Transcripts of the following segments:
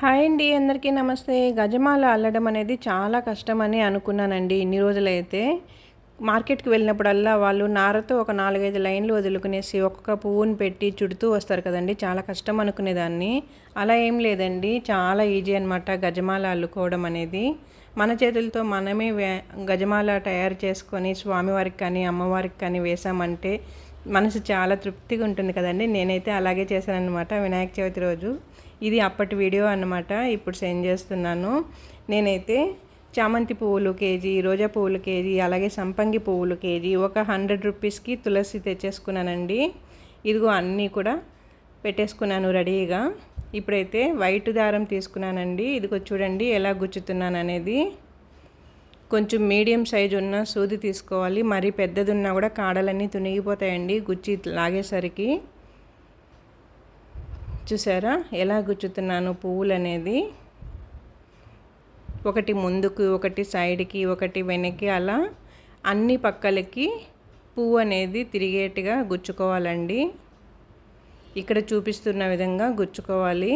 Hi అండి, అందరికీ నమస్తే. గజమాల అల్లడం అనేది చాలా కష్టమని అనుకున్నానండి ఇన్ని రోజులైతే. మార్కెట్కి వెళ్ళినప్పుడల్లా వాళ్ళు నారతో ఒక 4-5 లైన్లు వదులుకునేసి ఒక్కొక్క పువ్వుని పెట్టి చుడుతూ వస్తారు కదండి. చాలా కష్టం అనుకునేదాన్ని. అలా ఏం లేదండి, చాలా ఈజీ అనమాట గజమాల అల్లుకోవడం అనేది. మన చేతులతో మనమే గజమాల తయారు చేసుకొని స్వామివారికి కానీ అమ్మవారికి కానీ వేసామంటే మనసు చాలా తృప్తిగా ఉంటుంది కదండి. నేనైతే అలాగే చేశానన్నమాట వినాయక చవితి రోజు. ఇది అప్పటి వీడియో అన్నమాట, ఇప్పుడు సెండ్ చేస్తున్నాను. నేనైతే చామంతి పువ్వులు కేజీ, రోజా పువ్వులు కేజీ, అలాగే సంపంగి పువ్వులు కేజీ, ఒక 100 రూపీస్కి తులసి తెచ్చేసుకున్నానండి. ఇదిగో అన్నీ కూడా పెట్టేసుకున్నాను రెడీగా. ఇప్పుడైతే వైట్ దారం తీసుకున్నానండి. ఇదిగో చూడండి ఎలా గుచ్చుతున్నాను అనేది. కొంచెం మీడియం సైజు ఉన్న సూది తీసుకోవాలి. మరీ పెద్దది ఉన్నా కూడా కాడలన్నీ తునిగిపోతాయండి గుచ్చి లాగేసరికి. చూసారా ఎలా గుచ్చుతున్నాను పువ్వులు అనేది. ఒకటి ముందుకు, ఒకటి సైడ్కి, ఒకటి వెనక్కి, అలా అన్ని పక్కలకి పువ్వు అనేది తిరిగేట్టుగా గుచ్చుకోవాలండి. ఇక్కడ చూపిస్తున్న విధంగా గుచ్చుకోవాలి.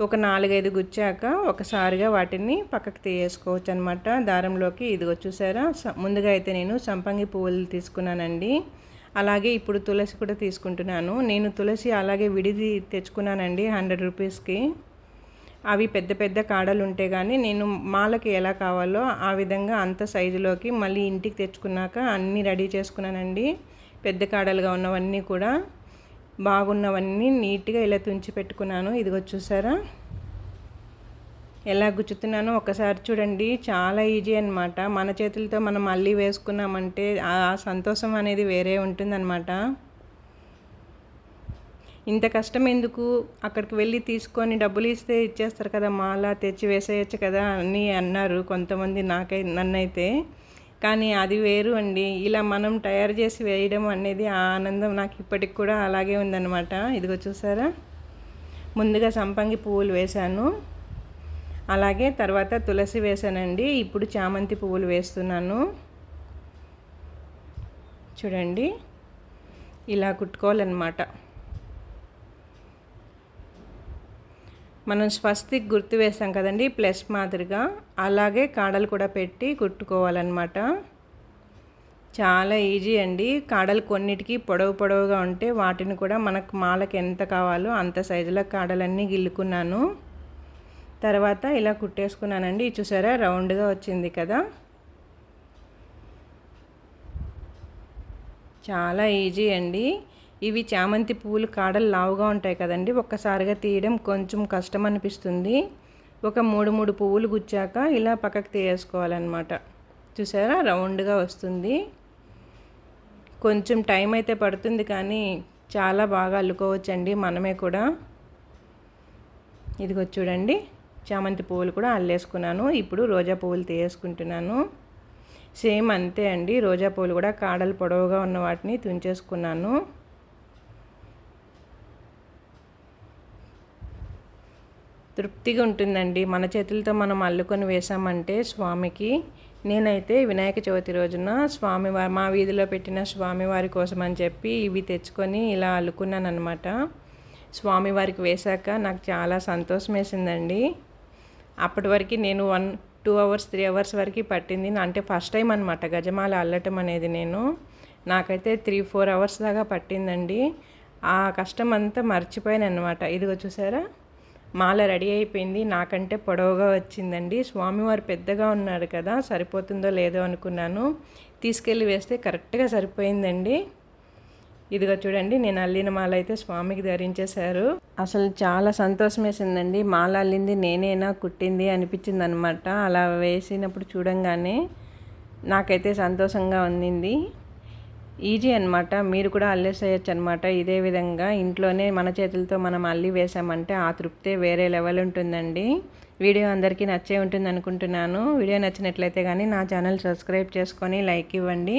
ఒక 4-5 గుచ్చాక ఒకసారిగా వాటిని పక్కకు తీసుకోవచ్చు అనమాట దారంలోకి. ఇదిగో చూసారా, ముందుగా అయితే నేను సంపంగి పువ్వులు తీసుకున్నానండి. అలాగే ఇప్పుడు తులసి కూడా తీసుకుంటున్నాను. నేను తులసి అలాగే విడిది తెచ్చుకున్నానండి 100 రూపీస్కి. అవి పెద్ద పెద్ద కాడలు ఉంటే కానీ నేను మాలకి ఎలా కావాలో ఆ విధంగా అంత సైజులోకి మళ్ళీ ఇంటికి తెచ్చుకున్నాక అన్నీ రెడీ చేసుకున్నానండి. పెద్ద కాడలుగా ఉన్నవన్నీ కూడా, బాగున్నవన్నీ నీట్గా ఇలా తుంచి పెట్టుకున్నాను. ఇదిగో చూసారా ఎలా గుచ్చుతున్నానో ఒకసారి చూడండి. చాలా ఈజీ అనమాట. మన చేతులతో మనం మళ్ళీ వేసుకున్నామంటే ఆ సంతోషం అనేది వేరే ఉంటుందన్నమాట. ఇంత కష్టం ఎందుకు, అక్కడికి వెళ్ళి తీసుకొని డబ్బులు ఇస్తే ఇచ్చేస్తారు కదా, మాల తెచ్చి వేసేయచ్చు కదా అని అన్నారు కొంతమంది నన్నైతే. కానీ అది వేరు అండి. ఇలా మనం తయారు చేసి వేయడం అనేది ఆ ఆనందం నాకు ఇప్పటికి కూడా అలాగే ఉందన్నమాట. ఇదిగో చూసారా, ముందుగా సంపంగి పువ్వులు వేశాను, అలాగే తర్వాత తులసి వేసానండి. ఇప్పుడు చామంతి పువ్వులు వేస్తున్నాను. చూడండి ఇలా కుట్టుకోవాలన్నమాట. మనం స్వస్తిక్ గుర్తు వేస్తాం కదండి ప్లస్ మాదిరిగా, అలాగే కాడలు కూడా పెట్టి కుట్టుకోవాలన్నమాట. చాలా ఈజీ అండి. కాడలు కొన్నిటికి పొడవుగా ఉంటే వాటిని కూడా మనకు మాలకి ఎంత కావాలో అంత సైజులో కాడలన్నీ గిల్లుకున్నాను. తర్వాత ఇలా కుట్టేసుకున్నానండి. చూసారా రౌండ్గా వచ్చింది కదా. చాలా ఈజీ అండి. ఇవి చామంతి పువ్వులు కాడలు లావుగా ఉంటాయి కదండి, ఒక్కసారిగా తీయడం కొంచెం కష్టం అనిపిస్తుంది. ఒక 3 పువ్వులు గుచ్చాక ఇలా పక్కకు తీయేసుకోవాలన్నమాట. చూసారా రౌండ్గా వస్తుంది. కొంచెం టైం అయితే పడుతుంది కానీ చాలా బాగా అల్లుకోవచ్చండి మనమే కూడా. ఇదిగో చూడండి, చామంతి పువ్వులు కూడా అల్లేసుకున్నాను. ఇప్పుడు రోజా పువ్వులు తీసేసుకుంటున్నాను. సేమ్ అంతే అండి, రోజా పువ్వులు కూడా కాడలు పొడవుగా ఉన్న వాటిని తుంచేసుకున్నాను. తృప్తిగా ఉంటుందండి మన చేతులతో మనం అల్లుకొని వేసామంటే స్వామికి. నేనైతే వినాయక చవితి రోజున స్వామివారి మా వీధిలో పెట్టిన స్వామివారి కోసం అని చెప్పి ఇవి తెచ్చుకొని ఇలా అల్లుకున్నాను అనమాట. స్వామివారికి వేశాక నాకు చాలా సంతోషం వేసిందండి. అప్పటి వరకు నేను 1-2 అవర్స్ 3 అవర్స్ వరకు పట్టింది. అంటే ఫస్ట్ టైం అనమాట గజమాల అల్లటం అనేది. నాకైతే 3-4 అవర్స్ దాకా పట్టిందండి. ఆ కష్టం అంతా మర్చిపోయాను అనమాట. ఇదిగో చూసారా మాల రెడీ అయిపోయింది. నాకంటే పొడవుగా వచ్చిందండి. స్వామివారు పెద్దగా ఉన్నారు కదా, సరిపోతుందో లేదో అనుకున్నాను. తీసుకెళ్ళి వేస్తే కరెక్ట్గా సరిపోయిందండి. ఇదిగో చూడండి, నేను అల్లిన మాల అయితే స్వామికి ధరించేశారు. అసలు చాలా సంతోషం వేసిందండి. మాల అల్లింది నేనేనా, కుట్టింది అనిపించింది అనమాట. అలా వేసినప్పుడు చూడంగానే నాకైతే సంతోషంగా ఉండింది. ఈజీ అనమాట, మీరు కూడా అల్లేసేయచ్చు అనమాట. ఇదే విధంగా ఇంట్లోనే మన చేతులతో మనం అల్లి వేసామంటే ఆ తృప్తే వేరే లెవెల్ ఉంటుందండి. వీడియో అందరికీ నచ్చే ఉంటుంది అనుకుంటున్నాను. వీడియో నచ్చినట్లయితే కానీ నా ఛానల్ సబ్స్క్రైబ్ చేసుకొని లైక్ ఇవ్వండి.